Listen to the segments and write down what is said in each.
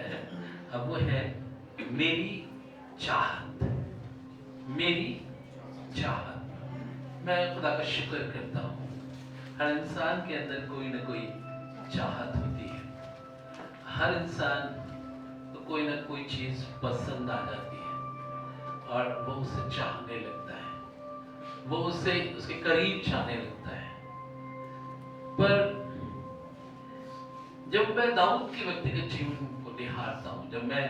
है, अब वो है मेरी चाहत। मेरी चाहत। मैं खुदा का शुक्र करता हूँ, हर इंसान के अंदर कोई ना कोई चाहत होती है। हर इंसान को कोई ना कोई चीज पसंद आ जाती है और वो उसे चाहने लगता है, वो उसे उसके करीब चाहने लगता है। पर जब मैं दाऊद के व्यक्तिगत जीवन को निहारता हूँ, जब मैं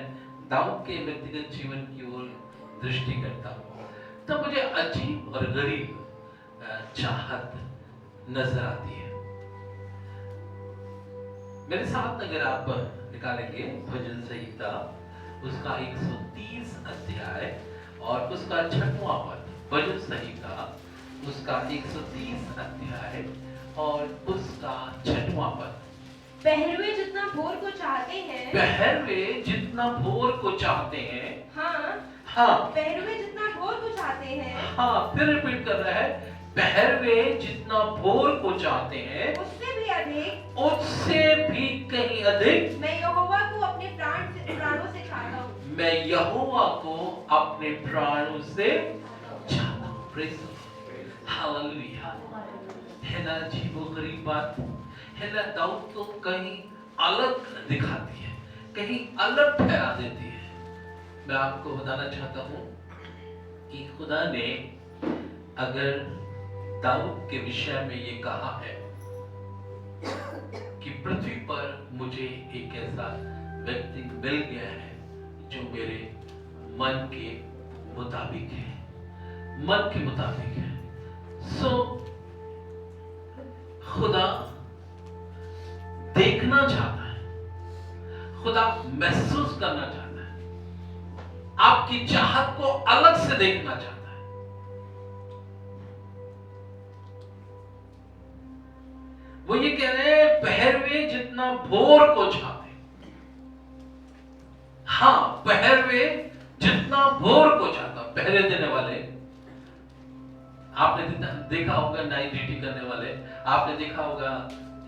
दाऊद के व्यक्तिगत जीवन की ओर दृष्टि करता हूँ, तब मुझे अजीब और गरीब चाहत नजर आती है। मेरे साथ अगर आप निकालेंगे भजन संहिता उसका 130 अध्याय और उसका 6वां पद, भजन संहिता उसका 130 अध्याय और उसका 6वां पद। पहरवे जितना भोर को चाहते हैं, पहरवे जितना भोर को चाहते हैं, हाँ पहरवे जितना भोर को चाहते हैं, हाँ फिर रिपीट कर रहा है, पहरवे जितना भोर को चाहते हैं, उससे भी अधिक, उससे भी कहीं अधिक मैं यहोवा को अपने प्राणों से चाहता हूँ। मैं यहोवा को अपने प्राणों से चाहता हूँ। Praise the Lord, hallelujah. है ना जी, वो गरीब बात है ना, दाऊद को कहीं अलग दिखाती है, कहीं अलग ठहरा देती है। मैं आपको बताना चाहता हूँ कि खुदा ने अगर दाऊद के विषय में ये कहा है कि पृथ्वी पर मुझे एक ऐसा व्यक्ति मिल गया है जो मेरे मन के मुताबिक है, मन के मुताबिक है। सो खुदा देखना चाहता है, खुदा महसूस करना चाहता है, आपकी चाहत को अलग से देखना चाहता है। वो ये कह रहे हैं, पहरवे जितना भोर को चाहते हैं। हाँ, पहरवे जितना भोर को चाहता, पहरे देने वाले, आपने देखा होगा नाइट ड्यूटी करने वाले, आपने देखा होगा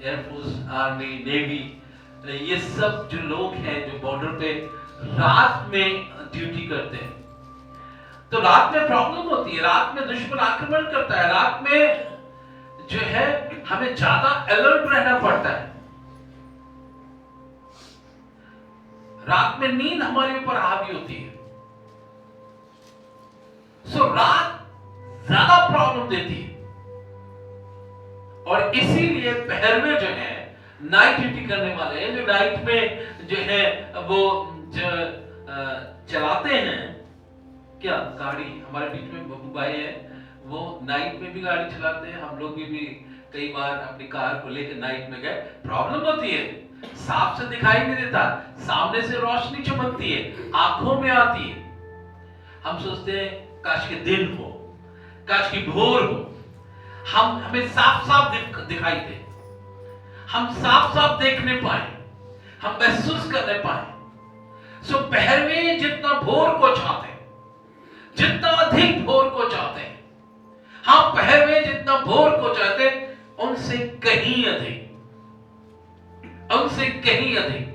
एयरफोर्स, आर्मी, नेवी, ये सब जो लोग हैं जो बॉर्डर पे रात में ड्यूटी करते हैं, तो रात में प्रॉब्लम होती है, रात में दुश्मन आक्रमण करता है, रात में जो है हमें ज्यादा अलर्ट रहना पड़ता है। रात में नींद हमारे ऊपर हावी होती है। सो रात ज्यादा प्रॉब्लम देती है और इसीलिए पहरवे जो है, नाइट ड्यूटी करने वाले हैं, जो नाइट में जो है वो जो चलाते हैं, क्या गाड़ी, हमारे बीच में बब्बू भाई है, वो नाइट में भी गाड़ी चलाते हैं। हम लोग भी कई बार अपनी कार को लेकर नाइट में गए, प्रॉब्लम होती है, साफ से दिखाई नहीं देता, सामने से रोशनी चमकती है, आंखों में आती है। हम सोचते हैं काश के दिन हो, काश की भोर हो, हमें साफ साफ दिखाई दे, हम साफ साफ देखने पाए, हम महसूस करने पाए। सो पहरवे जितना भोर को चाहते हैं, जितना अधिक भोर को चाहते हैं, हाँ पहरवे जितना भोर को चाहते हैं, उनसे कहीं अधिक, उनसे कहीं अधिक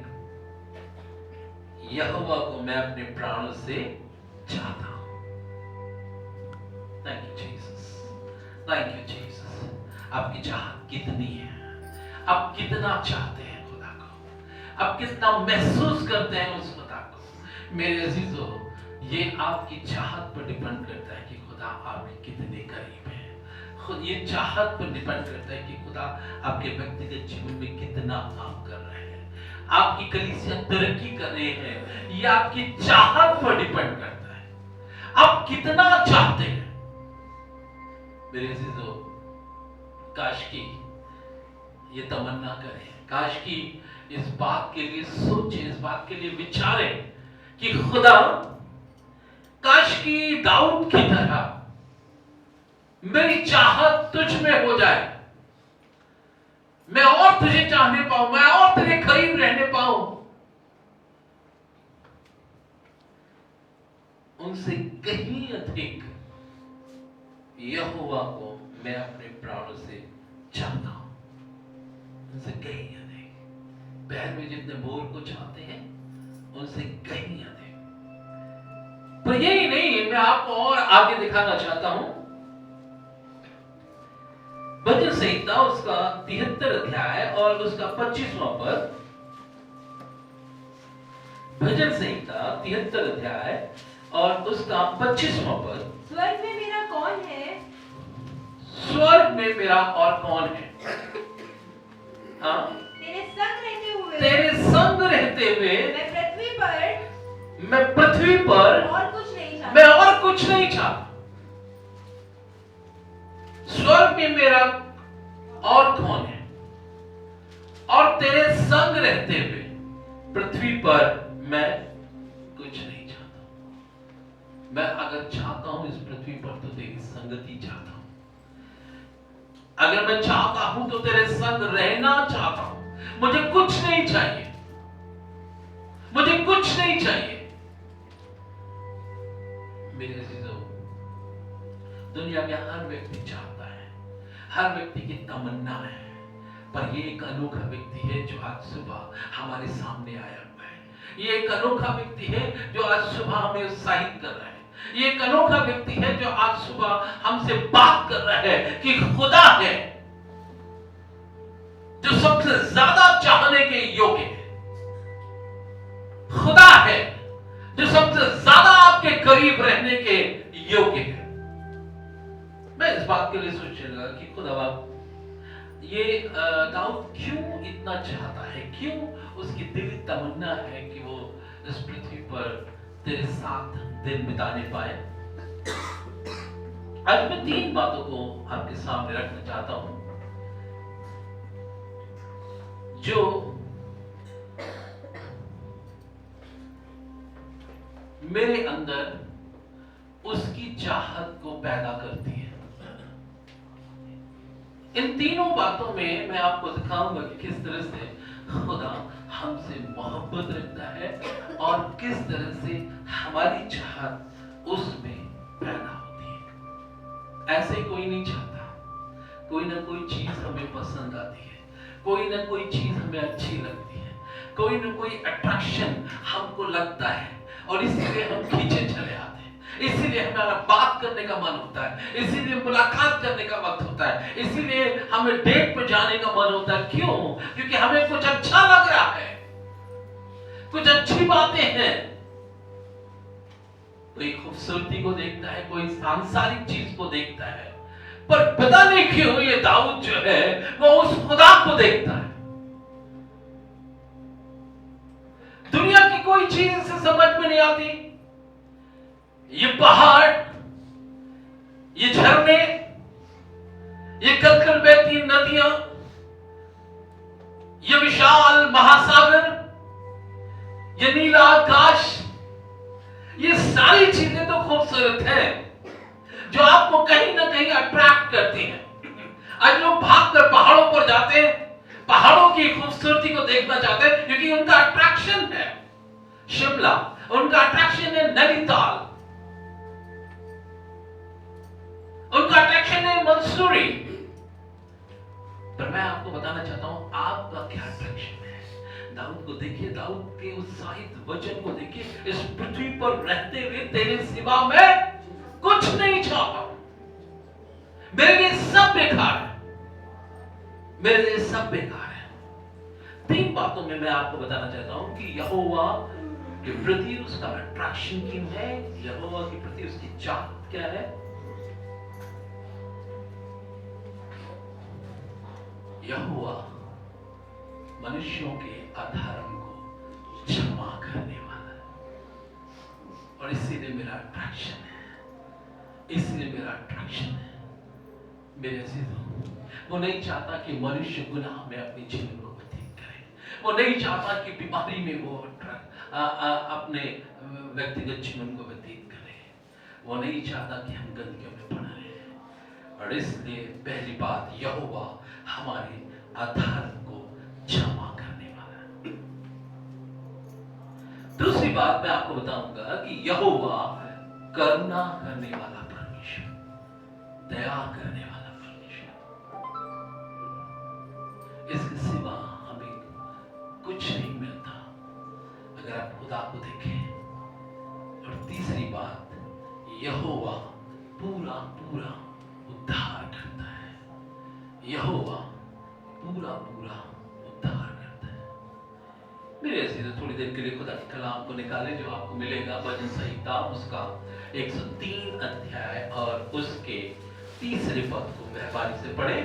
यहोवा को मैं अपने प्राणों से चाहता हूं। Thank you Jesus, thank you Jesus. आपकी चाहत कितनी है, आप कितना चाहते हैं खुदा को, आप कितना महसूस करते हैं उस खुदा को। मेरे अजीजों, ये आपकी चाहत पर डिपेंड करता है कि खुदा आपके कितने करीब है। खुद ये चाहत पर डिपेंड करता है कि खुदा आपके व्यक्तिगत जीवन में कितना काम कर रहे हैं, आपकी कलीसिया तरक्की कर रहे हैं, ये आपकी चाहत पर डिपेंड करता है, आप कितना चाहते हैं। मेरे अजीजों, काश की ये तमन्ना करें, काश की इस बात के लिए सोचें, इस बात के लिए विचारें कि खुदा, काश की दाऊद की तरह मेरी चाहत तुझ में हो जाए, मैं और तुझे चाहने पाऊं, मैं और तेरे करीब रहने पाऊं। उनसे कहीं अधिक यहोवा को मैं अपने प्राणों से चाहता हूं, उनसे कहीं अधिक। पहर में जितने भोर को चाहते हैं, उनसे कहीं अधिक। पर यही नहीं, मैं आपको और आगे दिखाना चाहता हूं। भजन संहिता उसका 73 अध्याय और उसका 25वां पद। भजन संहिता 73 अध्याय और उसका 25वां पद। स्वर्ग में मेरा कौन है? स्वर्ग में मेरा और कौन है? हाँ, तेरे संग रहते हुए, तेरे संग रहते हुए मैं पृथ्वी पर और कुछ नहीं चाहता। मैं और कुछ नहीं चाहता। स्वर्ग में मेरा और कौन है? और तेरे संग रहते हुए पृथ्वी पर मैं कुछ नहीं चाहता। मैं अगर चाहता हूं इस पृथ्वी पर तो तेरी संगति चाहता हूं। अगर मैं चाहता हूं तो तेरे संग रहना चाहता हूं। मुझे कुछ नहीं चाहिए, मुझे कुछ नहीं चाहिए। मेरे अजीजों, दुनिया में हर व्यक्ति चाहता है, हर व्यक्ति की तमन्ना है, पर ये एक अनोखा व्यक्ति है जो आज सुबह हमारे सामने आया हुआ है। ये एक अनोखा व्यक्ति है जो आज सुबह हमें उत्साहित कर रहा है। ये एक अनोखा व्यक्ति है जो आज सुबह हमसे बात कर रहा है कि खुदा है जो सबसे ज्यादा चाहने के योग्य है। खुदा है जो सबसे ज्यादा आपके करीब रहने के योग्य है। मैं इस बात के लिए सोचने लगा कि खुदा ये दाऊद क्यों इतना चाहता है, क्यों उसकी दिली तमन्ना है कि वो इस पृथ्वी पर तेरे साथ दिन बिताने पाए। आज मैं 3 बातों को आपके सामने रखना चाहता हूं जो मेरे अंदर उसकी चाहत को पैदा करती है। इन तीनों बातों में मैं आपको दिखाऊंगा कि किस तरह से खुदा हमसे मोहब्बत रखता है और किस तरह से हमारी चाहत उसमें पैदा होती है। ऐसे कोई नहीं चाहता। कोई ना कोई चीज हमें पसंद आती है, कोई ना कोई चीज हमें अच्छी लगती है, कोई ना कोई अट्रैक्शन हमको लगता है और इसीलिए हम खींचे चले आते हैं। इसीलिए हमारा बात करने का मन होता है, इसीलिए मुलाकात करने का वक्त होता है, इसीलिए हमें डेट पे जाने का मन होता है। क्यों? क्योंकि हमें कुछ अच्छा लग रहा है, कुछ अच्छी बातें हैं। कोई खूबसूरती को देखता है, कोई सांसारिक चीज को देखता है, पर पता नहीं क्यों ये दाऊद जो है वो उस खुदा को देखता है। दुनिया की कोई चीज इसे समझ में नहीं आती। ये पहाड़, ये झरने, ये कलकल बहती नदियां, ये विशाल महासागर, ये नीला आकाश, ये सारी चीजें तो खूबसूरत हैं जो आपको कहीं ना कहीं अट्रैक्ट करती हैं। आज लोग भागकर पहाड़ों पर जाते हैं, पहाड़ों की खूबसूरती को देखना चाहते हैं क्योंकि उनका अट्रैक्शन है शिमला, उनका अट्रैक्शन है नैनीताल, उनका अट्रैक्शन है मंसूरी। पर मैं आपको बताना चाहता हूं आपका क्या अट्रैक्शन है। दाऊद को देखिए, दाऊद के उत्साहित वचन को देखिए, इस पृथ्वी पर रहते हुए तेरे सिवा मैं कुछ नहीं चाहता, मेरे लिए सब बेकार है, मेरे लिए सब बेकार है। 3 बातों में मैं आपको बताना चाहता हूं कि यहोवा के प्रति उसका अट्रैक्शन क्यों है, यहोवा के प्रति उसकी चाहत क्या है। यहोवा मनुष्यों के अधर्म को क्षमा करने वाला है और इसीलिए मेरा अट्रैक्शन है, इसलिए मेरा अट्रैक्शन है। मेरे अजीजों, वो नहीं चाहता कि मनुष्य गुनाह में अपने जीवन को व्यतीत करे। वो नहीं चाहता कि बीमारी में वो अपने व्यक्तिगत जीवन को व्यतीत करे। वो नहीं चाहता कि हम गंदगियों में पड़ा रहे। और इसलिए पहली बात, यहोवा हमारे अधर्म को क्षमा करने वाला है। दूसरी बात मैं आपको बताऊंगा कि यहोवा करुणा करने वाला परमेश्वर, दया करने वाला परमेश्वर। इसके सिवा हमें कुछ नहीं मिलता। अगर आप खुदा को देखें। और तीसरी बात, यहोवा पूरा पूरा उद्धार करता है। यहोवा पूरा पूरा उद्धार करता है। मेरे ऐसे तो थोड़ी देर के लिए खुदा के कलाम को निकाले जो आपको मिलेगा भजन संहिता उसका 103 अध्याय और उसके तीसरे पद को मेहरबानी से पढ़े।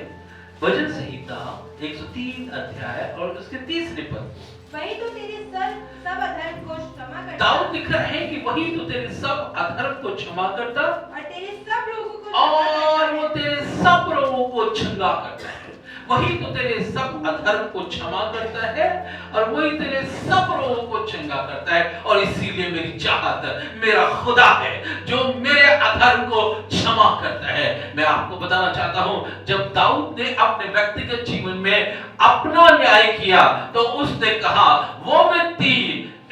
भजन संहिता 103 अध्याय और उसके तीसरे पद। वही तो तेरे सब अधर्म को क्षमा करता। दाऊद लिख रहा है कि वही तो तेरे सब अधर्म को क्षमा करता और तेरे सब रोगों को और वो तेरे सब रोगों को चंगा करता है। वही तो तेरे सब अधर्म को क्षमा करता है और वही तेरे सब रोगों को चंगा करता है। और इसीलिए मेरी चाहत मेरा खुदा है जो मेरे अधर्म को क्षमा करता है। मैं आपको बताना चाहता हूं, जब दाऊद ने अपने व्यक्तिगत जीवन में अपना न्याय किया तो उसने कहा वो व्यक्ति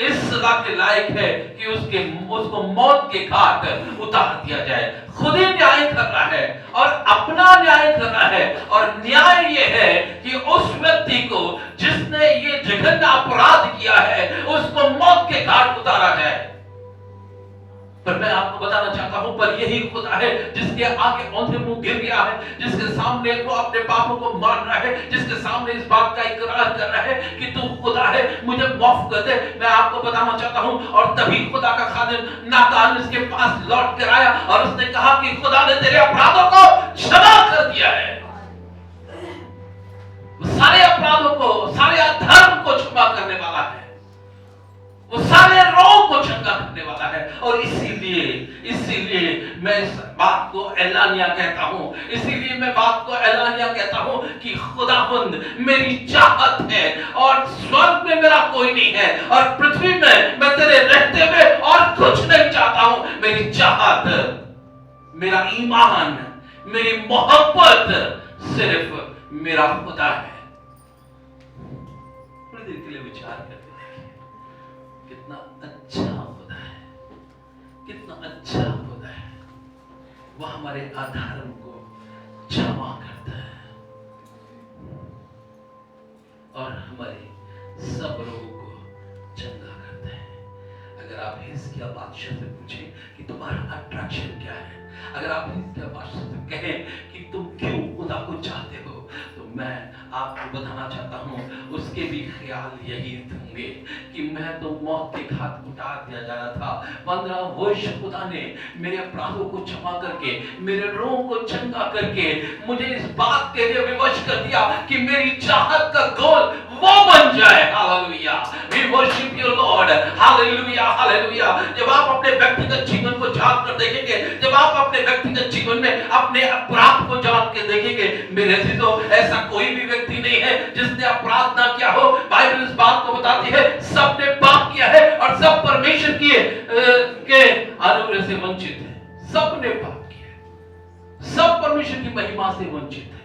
इस सजा के लायक है कि उसको मौत के घाट उतार दिया जाए। खुद ही न्याय कर रहा है और अपना न्याय कर रहा है। और न्याय ये है कि उस व्यक्ति को जिसने ये जघन्य अपराध किया है उसको मौत के घाट उतारा जाए। पर मैं आपको बताना चाहता हूं, पर यही खुदा है जिसके आगे औंधे मुंह गिर गया है, जिसके सामने वो अपने पापों को मान रहा है, जिसके सामने इस बात का इकरार कर रहा है कि तू खुदा है, मुझे माफ कर दे। मैं आपको बताना चाहता हूं, और तभी खुदा का खादिम नातान इसके पास लौट कर आया और उसने कहा कि खुदा ने तेरे अपराधों को क्षमा कर दिया है। सारे अपराधों को, सारे अधर्म को क्षमा करने वाला है, वो सारे रोग को चंगा करने वाला है। और इसीलिए मैं इस बात को ऐलानिया कहता हूं, इसीलिए मैं बात को ऐलानिया कहता हूं कि खुदावंद मेरी चाहत है और स्वर्ग में मेरा कोई नहीं है और पृथ्वी में मैं तेरे रहते हुए और कुछ नहीं चाहता हूं। मेरी चाहत, मेरा ईमान, मेरी मोहब्बत सिर्फ मेरा खुदा है। थोड़ी देर के लिए विचार करके कितना अच्छा खुदा है, कितना अच्छा खुदा है। वह हमारे अधर्म को क्षमा करता है और हमारे सब रोगों को चंगा करता है। अगर आप हिजकिय्याह बादशाह से पूछें कि तुम्हारा अट्रैक्शन क्या है, अगर आप हिजकिय्याह बादशाह से कहें कि तुम क्यों खुदा को चाहते हो, तो मैं आपको बताना चाहता हूं उसके भी ख्याल यही होंगे कि मैं तो मौत के घाट उतार दिया जा रहा था। 15 वर्ष खुदा ने मेरे अपराधों को क्षमा करके, मेरे रोग को चंगा करके मुझे इस बात के लिए विवश कर दिया कि मेरी चाहत का गोल वो बन जाए। Hallelujah, we worship you lord. Hallelujah, hallelujah. जब आप अपने व्यक्तिगत जीवन को जांच कर देखेंगे, जब आप अपने व्यक्तिगत जीवन में अपने अपराध को जांच के देखेंगे, मेरे अजीजों, ऐसा कोई भी व्यक्ति नहीं है जिसने अपराध ना किया हो। बाइबल इस बात को बताती है सबने पाप किया है और सब परमेश्वर के अनुग्रह से वंचित है। सबने पाप किया है, सब परमेश्वर की महिमा से वंचित है,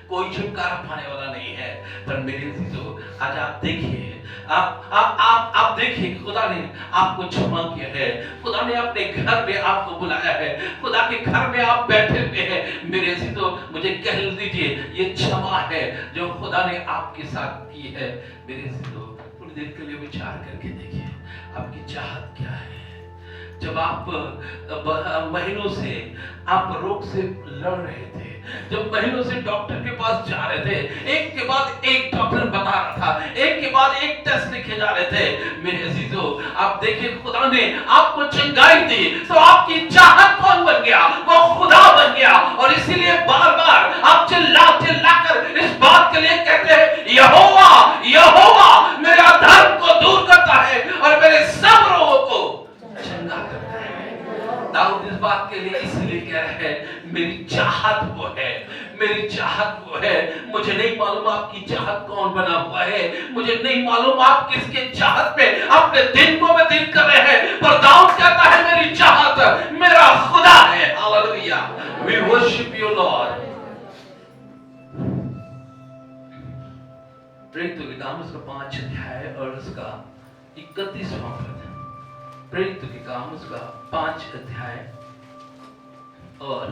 कोई छुटकारा पाने वाला नहीं है। पर मेरे अजीजों, आज आप देखिए, आप देखिए, खुदा ने आपको क्षमा किया है, खुदा ने अपने घर में आपको बुलाया है, खुदा के घर में आप बैठे हुए हैं। मेरे अजीजों, मुझे कह दीजिए, ये क्षमा है जो खुदा ने आपके साथ की है। मेरे अजीजों, थोड़ी देर के लिए विचार करके देखिए, आपकी चाहत क्या है। जब आप महीनों से आप रोग से लड़ रहे थे, जब महीनों से डॉक्टर के पास जा रहे थे, एक के बाद एक डॉक्टर बता रहा था, एक के बाद एक टेस्ट लिखे जा रहे थे, मेरे अजीजों, आप देखिए, खुदा ने आपको चंगाई दी तो आपकी चाहत कौन बन गया? वो खुदा बन गया। और इसीलिए बार बार आप चिल्ला कर इस बात के लिए कहते हैं, यहोवा यहोवा मेरा धर्म को दूर करता है और मेरे सब रोगों को चंगा करता है। दाऊद इस बात के लिए इसलिए कह रहा है, मेरी चाहत वो है, मेरी चाहत वो है। मुझे नहीं मालूम आपकी चाहत कौन बना हुआ है, मुझे नहीं मालूम आप किसके चाहत पे अपने दिन को व्यतीत कर रहे हैं, पर दाऊद कहता है, मेरी चाहत मेरा खुदा है। Hallelujah, we worship you lord. प्रेरितों के काम उसका 5 अध्याय और उसका 31वां पद। प्रेरितों के काम उसका 5 अध्याय और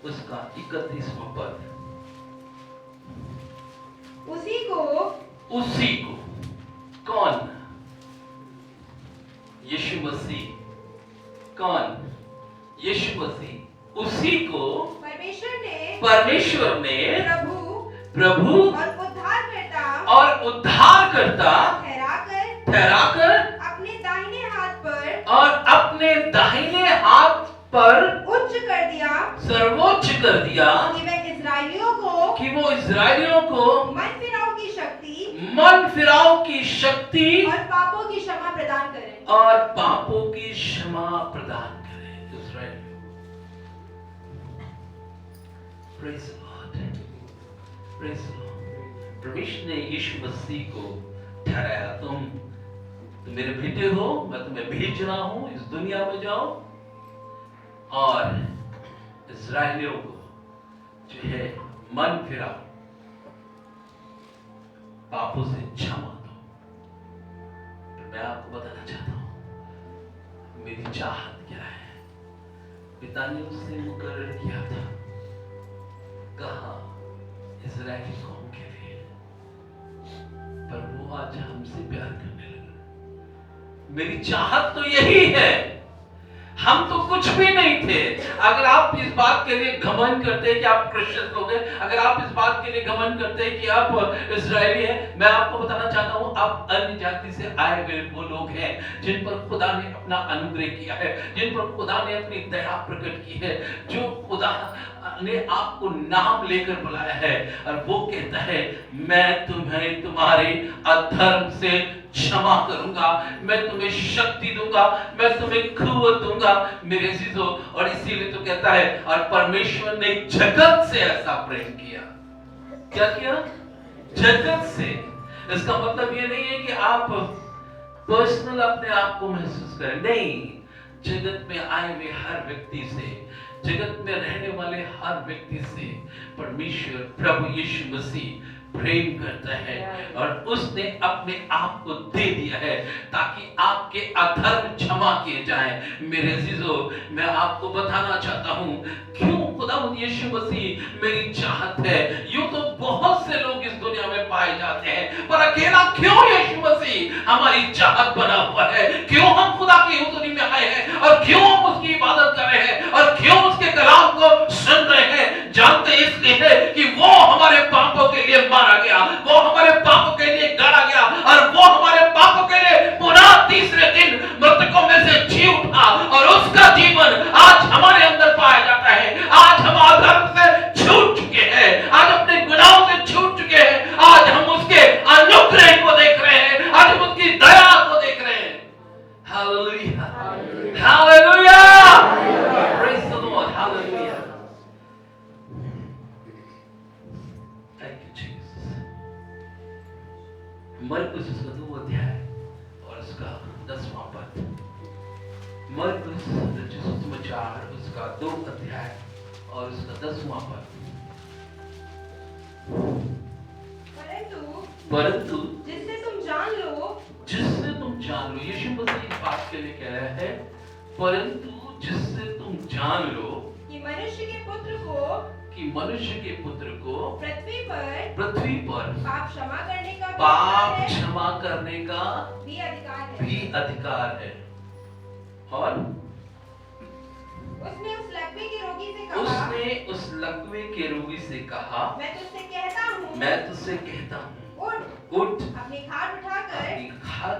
उसका 31वां पद। उसी को कौन? यीशु मसीह कौन? यीशु मसीह, उसी को परमेश्वर ने प्रभु और उद्धारकर्ता ठहराकर अपने दाहिने हाथ पर उच्च कर दिया, सर्वोच्च कर दिया कि वो इस्राएलियों को मन फिराव की शक्ति और पापों की क्षमा प्रदान करे। इस्राएलियों, praise the Lord, praise the Lord. परमेश्वर ने यीशु मसीह को ठहराया, तुम मेरे बेटे हो, मैं तुम्हें भेज रहा हूं, इस दुनिया में जाओ और इस्राएलियों को जो है मन फिराओ, पापों से क्षमा दो। मैं आपको बताना चाहता हूं मेरी चाहत क्या है। पिता ने उससे मुकर्रर किया था, कहा इस्राएली कौम के लिए, पर वो आज हमसे प्यार करने लगा। मेरी चाहत तो यही है। हम तो कुछ भी नहीं थे। अगर आप इस बात के लिए घमंड करते हैं कि आप क्रिश्चियन लोग हैं, अगर आप इस बात के लिए घमंड करते हैं कि आप इस्राएली हैं, मैं आपको बताना चाहता हूं आप अन्य जाति से आए हुए वो लोग हैं जिन पर खुदा ने अपना अनुग्रह किया है, जिन पर खुदा ने अपनी दया प्रकट की है, जो खुदा ने आपको नाम लेकर बुलाया है और वो कहता है मैं तुम्हें तुम्हारे अधर्म से क्षमा करूंगा, मैं तुम्हें शक्ति दूंगा, मैं तुम्हें कुव्वत दूंगा मेरे अजीजों। और इसीलिए तो कहता है और परमेश्वर ने जगत से ऐसा प्रेम किया। क्या किया? जगत से। इसका मतलब ये नहीं है कि आप पर्सनल अपने आप को महसूस करें, नहीं, जगत में आए हुए हर व्यक्ति से, जगत में रहने वाले हर व्यक्ति से परमेश्वर प्रभु यीशु मसीह प्रेम करता है और उसने अपने आप को दे दिया है ताकि आपके अधर्म क्षमा किए जाएं। मेरे अजीजों, मैं आपको बताना चाहता हूं क्यों खुदावंद यीशु मसीह मेरी चाहत है। यूं तो बहुत से लोग इस दुनिया में पाए जाते हैं, पर अकेला क्यों यीशु मसीह हमारी चाहत बना हुआ है? क्यों हम खुदा की हुजूरी में आए हैं और क्यों हम उसकी इबादत कर रहे हैं और क्यों उसके कलाम को सुन रहे हैं? जानते इसलिए है कि वो हमारे पापों के लिए मारा गया, वो हमारे पापों के लिए गाड़ा गया और वो हमारे पापों के लिए पुनः तीसरे दिन मृतकों में से जी उठा और उसका जीवन आज हमारे अंदर पाया जाता है। आज हम अधर्म से छूट चुके हैं, आज अपने गुनाहों से छूट चुके हैं, आज हम उसके अनुग्रह को देख रहे हैं, आज हम उसकी दया को देख रहे हैं। Hallelujah, hallelujah, praise the Lord, hallelujah. मरकुस उसका 2 अध्याय और उसका 10वां पद। मरकुस रचित सुसमाचार उसका 2 अध्याय और उसका 10वां पद। परंतु जिससे तुम जान लो, यीशु मसीह इस बात के लिए कह रहा है, परंतु जिससे तुम जान लो कि मनुष्य के पुत्र को पृथ्वी पर पाप क्षमा करने का भी अधिकार है। और उसने उस लकवे के रोगी से कहा, मैं तुझसे कहता हूँ, उठ, अपनी खाट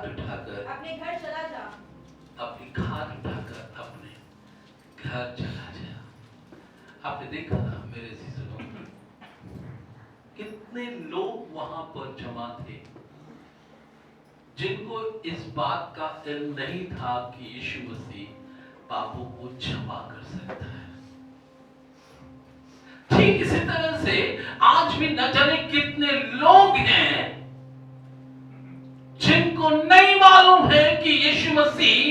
उठाकर अपने घर चला जा। आपने देखा मेरे अजीजों, कितने लोग वहां पर जमा थे जिनको इस बात का इल्म नहीं था कि यीशु मसीह पापों को क्षमा कर सकता है। ठीक इसी तरह से आज भी न जाने कितने लोग हैं जिनको नहीं मालूम है कि यीशु मसीह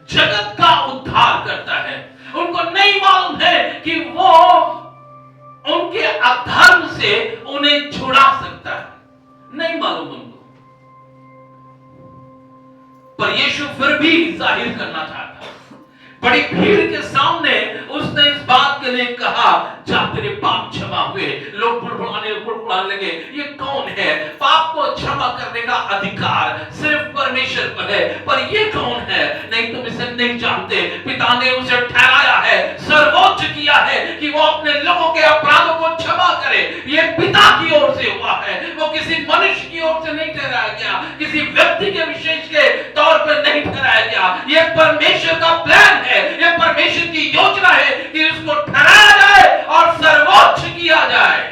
जगत का उद्धार करता है। उनको नहीं मालूम है कि वो उनके अधर्म से उन्हें छुड़ा सकता है, नहीं मालूम उनको। पर यीशु फिर भी जाहिर करना चाहता है। बड़ी भीड़ के सामने उसने इस बात के ने कहा जा तेरे पाप क्षमा हुए। लोग बुड़बुड़ाने लगे ये कौन है? पाप को क्षमा करने का अधिकार सिर्फ परमेश्वर पर है, पर ये कौन है? नहीं, तुम इसे नहीं जानते। पिता ने उसे ठहराया है, सर्वोच्च किया है कि वो अपने लोगों के अपराधों को क्षमा करे। ये पिता की ओर से हुआ है, वो किसी मनुष्य की ओर से नहीं ठहराया गया, किसी व्यक्ति के विशेष के तौर पर नहीं ठहराया गया। ये परमेश्वर का प्लान है, ये परमेश्वर की योजना है कि उसको ठहराया जाए और सर्वोच्च किया जाए।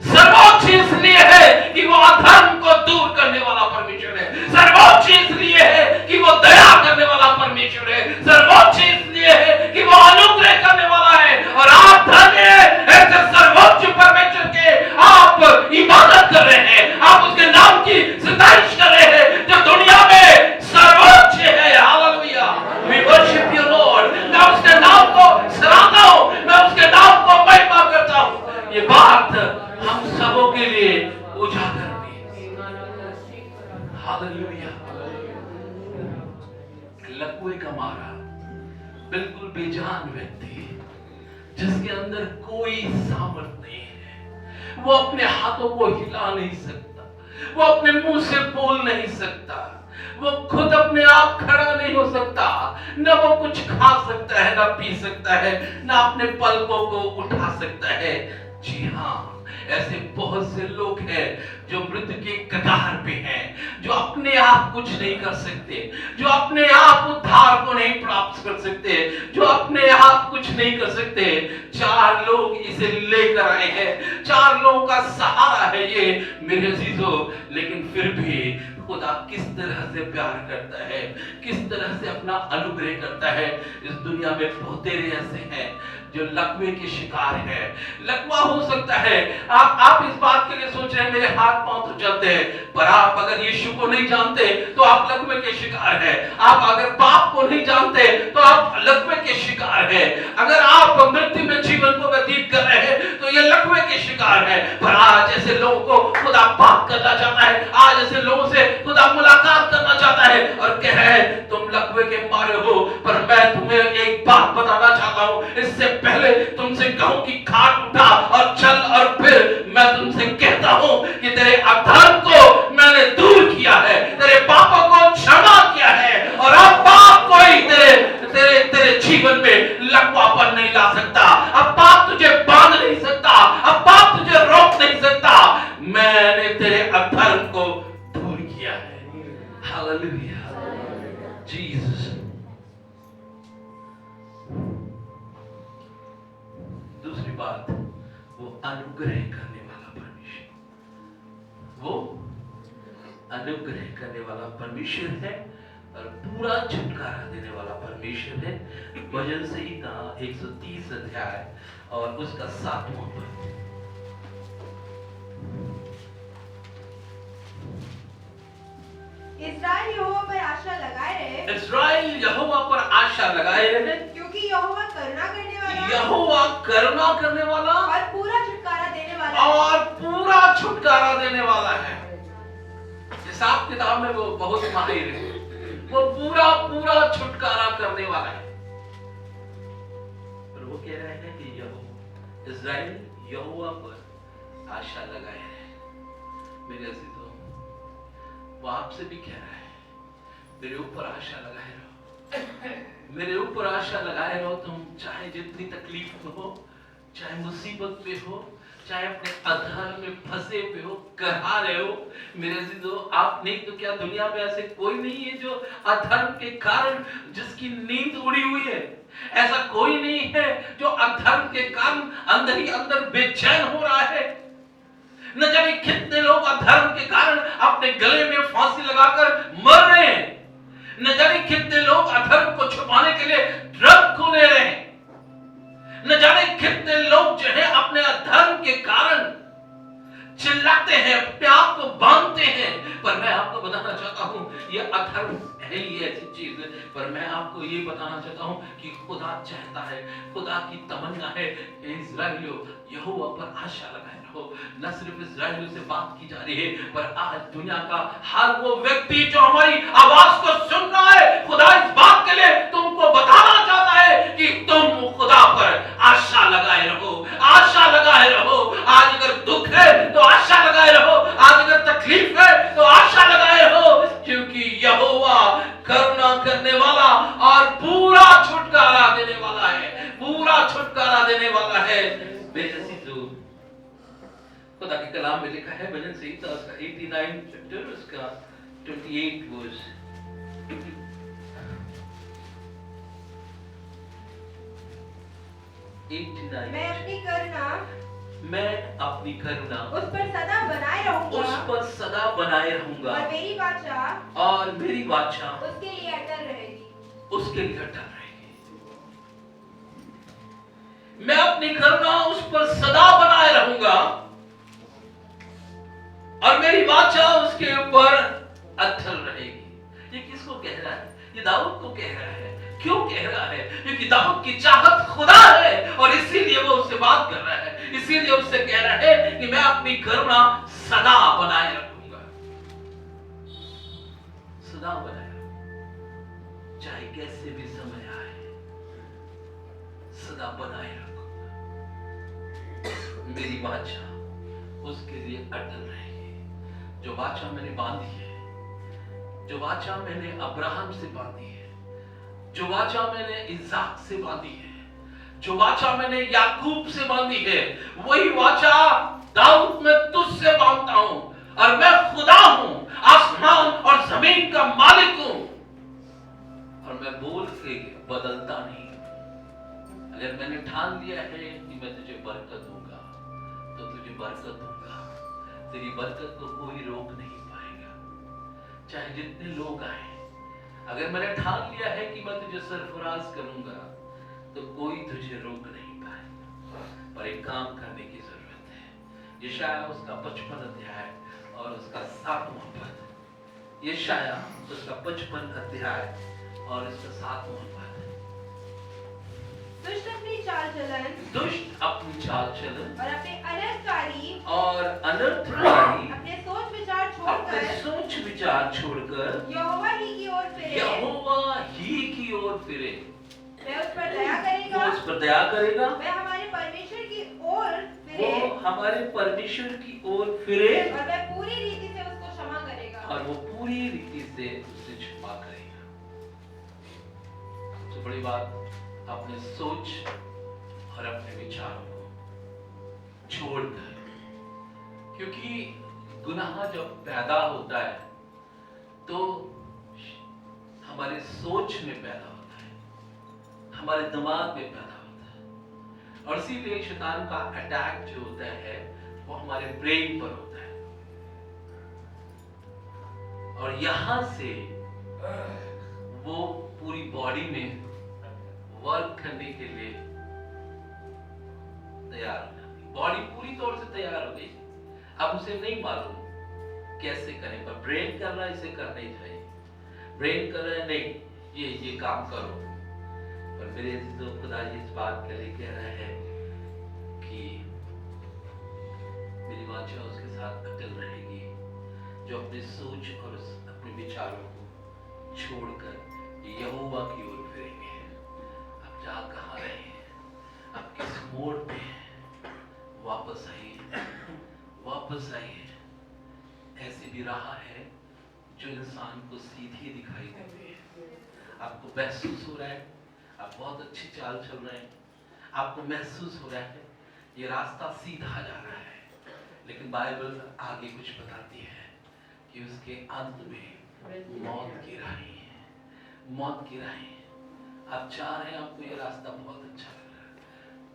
सर्वोच्च इसलिए है कि वो अधर्म को दूर करने वाला परमेश्वर है। सर्वोच्च इसलिए है कि वो दया करने वाला परमेश्वर है। सर्वोच्च इसलिए है कि वो अनुग्रह करने वाला है। और आप धन्य हैं ऐसे सर्वोच्च परमेश्वर के आप इबादत कर रहे हैं, आप उसके नाम की सितारिश कर रहे हैं जो दुनिया में सर्वोच्च है। Hallelujah, we worship you lord. मैं उसके नाम को सराहता हूं, मैं उसके नाम को महिमा करता हूं। ये बात हम सबों के लिए उजागर भी। हालेलुया। लकवे का मारा बिल्कुल बेजान व्यक्ति, जिसके अंदर कोई सामर्थ नहीं है, वो अपने हाथों को हिला नहीं सकता, वो अपने मुंह से बोल नहीं सकता, वो खुद अपने आप खड़ा नहीं हो सकता, न वो कुछ खा सकता है, न पी सकता है, न अपने पलकों को उठा सकता है। जी हाँ, ऐसे बहुत से लोग हैं जो मृत्यु के कगार पे हैं, जो अपने आप कुछ नहीं कर सकते, जो अपने आप उद्धार को नहीं प्राप्त कर सकते, जो अपने आप कुछ नहीं कर सकते। 4 लोग इसे लेकर आए हैं, 4 लोगों का सहारा है ये मेरे अजीजों। लेकिन फिर भी खुदा किस तरह से प्यार करता है, किस तरह से अपना अनुग्रह करता है। इस दुनिया में बहुत ऐसे हैं जो लकवे के शिकार है। लकवा हो सकता है, आप इस बात के लिए सोच रहे हैं मेरे हाथ पांव तो जलते हैं, पर आप अगर यीशु को नहीं जानते तो आप लकवे के शिकार हैं। आप अगर पाप को नहीं जानते तो आप लकवे के शिकार हैं। अगर आप मृत्यु में जीवन को व्यतीत कर रहे हैं तो ये लकवे के शिकार हैं। पर आज ऐसे लोगों को खुदा पाक करना चाहता है, आज ऐसे लोगों से खुदा मुलाकात करना चाहता है और कह रहा है तुम लकवे के मारे हो, पर मैं तुम्हें एक बात बताना चाहता हूं। इससे पहले तुमसे कहूं कि खाट उठा और चल, और फिर मैं तुमसे कहता हूं कि तेरे अधर्म को मैंने दूर किया है, तेरे पापों को क्षमा किया है, और अब पाप कोई तेरे जीवन में लकवापन नहीं ला सकता। अब पाप तुझे बांध नहीं सकता, अब पाप तुझे रोक नहीं सकता। मैंने तेरे अधर्म को दूर किया है। Hallelujah, Jesus. दूसरी बात, वो अनुग्रह करने वाला परमेश्वर, वो अनुग्रह करने वाला परमेश्वर है और पूरा छुटकारा देने वाला परमेश्वर है। भजन संहिता 130 अध्याय और उसका 7वां पद। इस्राएल यहोवा पर आशा लगाए रहे, इस्राएल यहोवा पर आशा लगाए रहे, क्योंकि यहोवा करुणा करने वाला, यहोवा करुणा करने वाला और पूरा छुटकारा देने वाला, और पूरा छुटकारा देने वाला है। हिसाब किताब में वो बहुत माहिर है, वो पूरा छुटकारा करने वाला है। पर वो कह रहे हैं कि यहोवा, इस्राएल यहोवा पर आशा लगाए रहे। मेरे अजीजों, वो आपसे भी कह रहा है मेरे ऊपर आशा लगाए रहो, मेरे ऊपर आशा लगाए रहो। तुम चाहे जितनी तकलीफ में हो, चाहे मुसीबत में हो, चाहे अपने अधर्म में फंसे हुए हो, कहा रहे हो, मेरे अजीजों, आप नहीं तो क्या दुनिया में ऐसे कोई नहीं है जो अधर्म के कारण जिसकी नींद उड़ी हुई है। ऐसा कोई नहीं है जो अधर्म के कारण अंदर ही अंदर बेचैन हो रहा है। न जाने कितने लोग अधर्म के कारण अपने गले में फांसी लगाकर मर रहे हैं। न जाने कितने लोग अधर्म को छुपाने के लिए ड्रग को ले रहे हैं। न जाने कितने लोग जो है अपने अधर्म के कारण चिल्लाते हैं, अपने आप को बांधते हैं। पर मैं आपको बताना चाहता हूं ये अधर्म है ही ऐसी चीज, पर मैं आपको ये बताना चाहता हूं कि खुदा चाहता है, खुदा की तमन्ना है, इस्राएलियों यहोवा पर आशा लगाए रहो। न सिर्फ इस्राएलियों से बात की जा रही है, पर आज दुनिया का हर वो व्यक्ति जो हमारी आवाज को सुन रहा है, खुदा इस बात के लिए तुमको बताना चाहता है कि तुम खुदा पर आशा संहिता उसका 89 चैप्टर उसका 28 वर्स। 89 मैं अपनी करुणा मैं अपनी करुणा उस पर सदा बनाए रहूंगा उस पर सदा बनाए रहूंगा और मेरी वाचा और मेरी वाचा उसके लिए अटल रहेगी। उसके लिए अटल रहेगी। मैं अपनी करुणा उस पर सदा बनाए रहूंगा और मेरी वाचा उसके ऊपर अटल रहेगी। ये किसको कह रहा है? ये दाऊद को कह रहा है। क्यों कह रहा है? क्योंकि दाऊद की चाहत खुदा है और इसीलिए वो उससे बात कर रहा है। इसीलिए उससे कह रहा है कि मैं अपनी करुणा सदा बनाए रखूंगा, सदा बनाए रखूंगा, चाहे कैसे भी समय आए, सदा बनाए रखूंगा। मेरी वाचा उसके लिए अटल रहेगी। जो वाचा मैंने बांधी है, जो वाचा मैंने अब्राहम से बांधी है, जो वाचा मैंने इसाक से बांधी है, जो वाचा मैंने याकूब से बांधी है, वही वाचा दाऊद मैं तुझसे बांधता हूं। और मैं खुदा हूं, आसमान और जमीन का मालिक हूं और मैं बोल के बदलता नहीं। अगर मैंने ठान लिया है कि मैं तुझे बरकत दूंगा तो तुझे बरकत दूंगा। तेरी बरकत को कोई रोक नहीं पाएगा, चाहे जितने लोग आए। अगर मैंने ठान लिया है कि मैं तुझे सरफराज करूंगा तो कोई तुझे रोक नहीं पाएगा। पर एक काम करने की जरूरत है। यशाया उसका 55 अध्याय और उसका 7वां पद। यशाया उसका 55 अध्याय और उसका 7वां पद। दुष्ट अपनी चाल चलन दुष्ट अपनी चाल चलन और अपने अनर्थकारी और अनर्थकारी अपने सोच विचार अपने छोड़कर सोच विचार छोड़कर यहोवा ही की ओर फिरे। यहोवा ही की ओर फिरे। वह उस पर दया वो करेगा। उस पर दया करेगा। वह हमारे परमेश्वर की ओर वो फिरे हमारे परमेश्वर की ओर फिरे और वह पूरी रीति से उसको क्षमा करेगा। और वो पूरी रीति से उसे क्षमा करेगा। सबसे बड़ी बात, अपने सोच और अपने विचारों को छोड़कर, क्योंकि गुनाह जब पैदा होता है तो हमारे सोच में पैदा होता है, हमारे दिमाग में पैदा होता है और इसीलिए शैतान का अटैक जो होता है वो हमारे ब्रेन पर होता है और यहां से वो पूरी बॉडी में वर्क करने के लिए तैयार हो जाती है। बॉडी पूरी तौर से तैयार हो गई, अब उसे नहीं मालूम कैसे करें, पर ब्रेन कर रहा है इसे करना ही चाहिए। ब्रेन कर रहा है नहीं ये काम करो। पर मेरे तो खुदा जी इस बात के लिए कह रहा है कि मेरी वाचा उसके साथ अटल रहेगी जो अपने सोच और अपने विचारों को छोड़कर यहोवा की ओर फिरेंगे। अब जा कहाँ रहे हैं, अब किस मोड़ पे हैं, वापस आइए, वापस आइए। ऐसी भी राह है जो इंसान को सीधी दिखाई देती है। आपको महसूस हो रहा है आप बहुत अच्छी चाल चल रहे हैं, आपको महसूस हो रहा है ये रास्ता सीधा जा रहा है, लेकिन बाइबल आगे कुछ बताती है कि उसके अंत में मौत की राहें हैं, मौत की राहें हैं। आप चाह रहे हैं, आपको ये रास्ता बहुत अच्छा लग रहा है,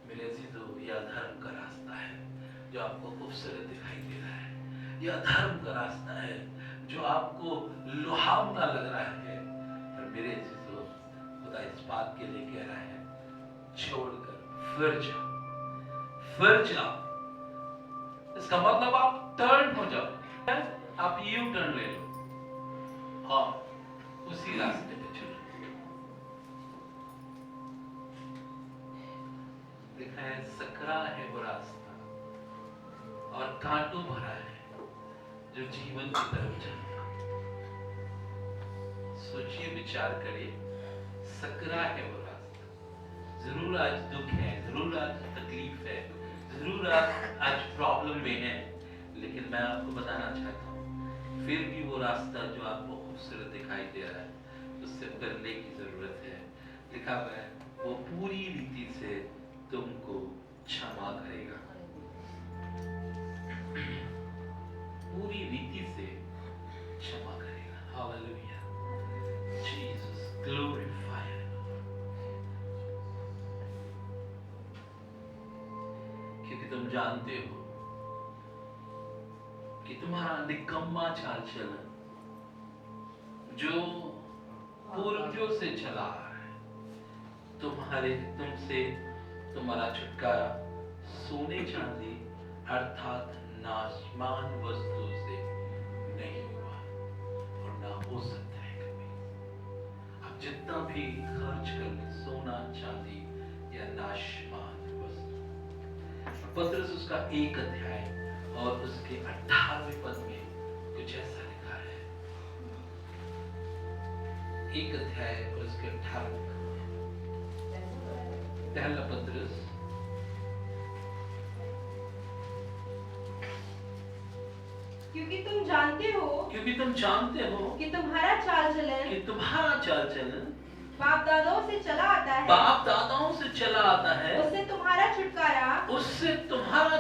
मेरे अजीजों, यह अधर्म का रास्ता है जो आपको खूबसूरत दिखाई दे रहा है। यह अधर्म का रास्ता है जो आपको लुभावना लग रहा है, पर मेरे अजीजों, खुदा इस बात के लिए कह रहा है छोड़कर फिर जाओ, फिर जाओ। इसका मतलब आप टर्न हो जाओ, आप यू टर्न ले लो और उसी रास्ते पे चलो। देखा है, सकरा है वो रास्ता और कांटों भरा है जो जीवन की तरफ चलता। सोचिए, विचार करिए, सकरा है वो रास्ता। जरूर आज दुख है, जरूर आज तकलीफ है, जरूर आज प्रॉब्लम में है, लेकिन मैं आपको बताना चाहता हूँ फिर भी वो रास्ता जो आपको खूबसूरत दिखाई दे रहा है उससे फिरने की जरूरत है। लिखा हुआ है वो पूरी रीति से तुमको क्षमा करेगा, क्योंकि तुम जानते हो कि तुम्हारा निकम्मा चाल चलन जो पूर्वजों से चला आ रहा है, तुमसे तुम्हारा छुटकारा सोने चांदी अर्थात नाशमान वस्तु से नहीं हुआ और ना हो सकता है कभी। आप जितना भी खर्च कर ले, सोना चांदी या नाशमान वस्तु। पतरस उसका 1 अध्याय और उसके 18वें पद में कुछ ऐसा लिखा है। 1 अध्याय और उसके 18वें पद में, पहला पतरस क्योंकि तुम जानते हो कि तुम्हारा चाल चलन बाप दादाओं से चला आता है उससे तुम्हारा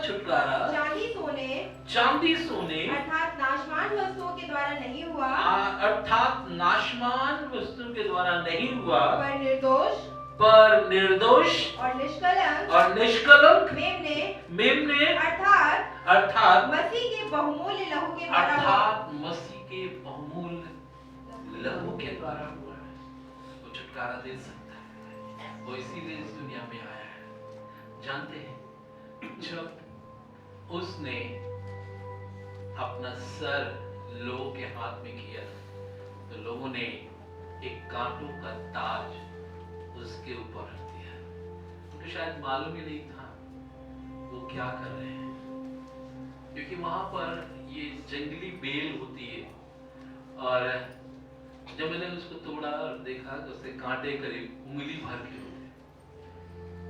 छुटकारा चांदी सोने अर्थात नाशमान वस्तुओं के द्वारा नहीं हुआ, अर्थात नाशमान वस्तु के द्वारा नहीं हुआ, पर निर्दोष और और निष्कलंक मेमने अर्थात मसीह के बहुमूल्य लहू के द्वारा हुआ है। वो छुटकारा दे सकता है, वो इसीलिए इस दुनिया में आया है। जानते हैं, जब उसने अपना सर लोगों के हाथ में किया तो लोगों ने एक कांटों का ताज उसके ऊपर रख दिया। उनको शायद मालूम ही नहीं था वो क्या कर रहे हैं, क्योंकि वहां पर ये जंगली बेल होती है और जब मैंने उसको तोड़ा और देखा तो उससे कांटे करीब उंगली भर के होते।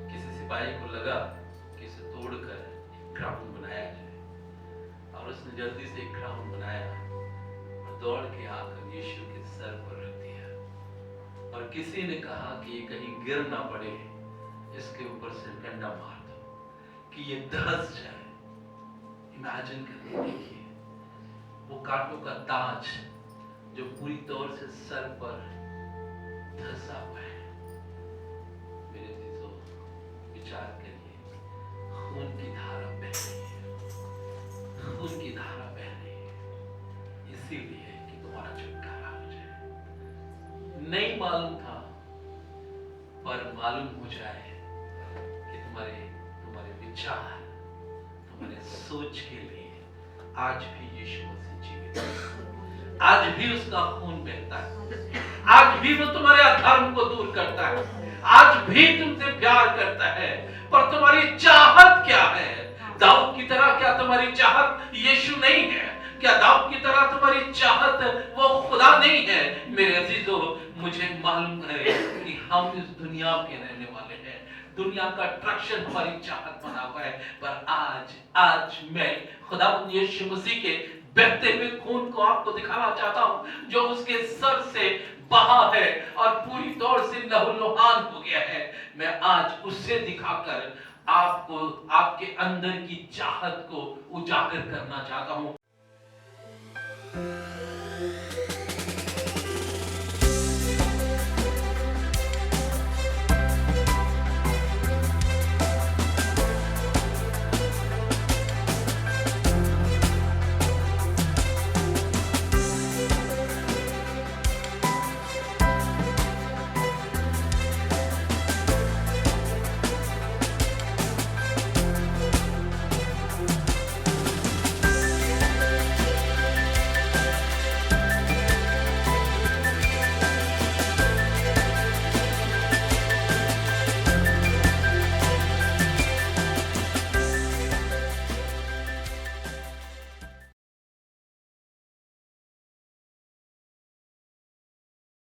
किसी सिपाही को लगा कि इसे तोड़कर एक क्राउन बनाया जाए और उसने जल्दी से एक क्राउन बनाया और दौड़ के आकर यीशु के सर पर रख दिया और किसी ने कहा कि ये कहीं गिर ना पड़े, इसके ऊपर से डंडा मार दो कि ये धंस जाए। इमेजिन करके देखिए, वो कांटों का ताज जो पूरी तौर से सर पर धंसा हुआ है। मेरे चीजों विचार करिए, खून की धारा बह रही है, खून की धारा बह रही है इसीलिए कि तुम्हारा छुटकारा हो जाए। नहीं मालूम था पर मालूम हो जाए कि तुम्हारे विचार, तुम्हारे सोच के लिए आज भी यीशु मसीह जीवित है। आज भी उसका खून बहता है, आज भी वो तुम्हारे अधर्म को दूर करता है, आज भी तुमसे प्यार करता है। पर तुम्हारी चाहत क्या है? दाऊद की तरह क्या तुम्हारी चाहत यीशु नहीं है? क्या दाऊद की तरह तुम्हारी चाहत वो खुदा नहीं है? मेरे अजीजों, मुझे मालूम है कि हम इस दुनिया के रहने वाले हैं, दुनिया का अट्रैक्शन हमारी चाहत बना हुआ है। पर आज मैं खुदा यीशु मसीह के बहते हुए खून को आपको दिखाना चाहता हूं, जो उसके सर से बहा है और पूरी तौर से लहूलुहान हो गया है। मैं आज उससे दिखाकर आपको आपके अंदर की चाहत को उजागर करना चाहता हूं।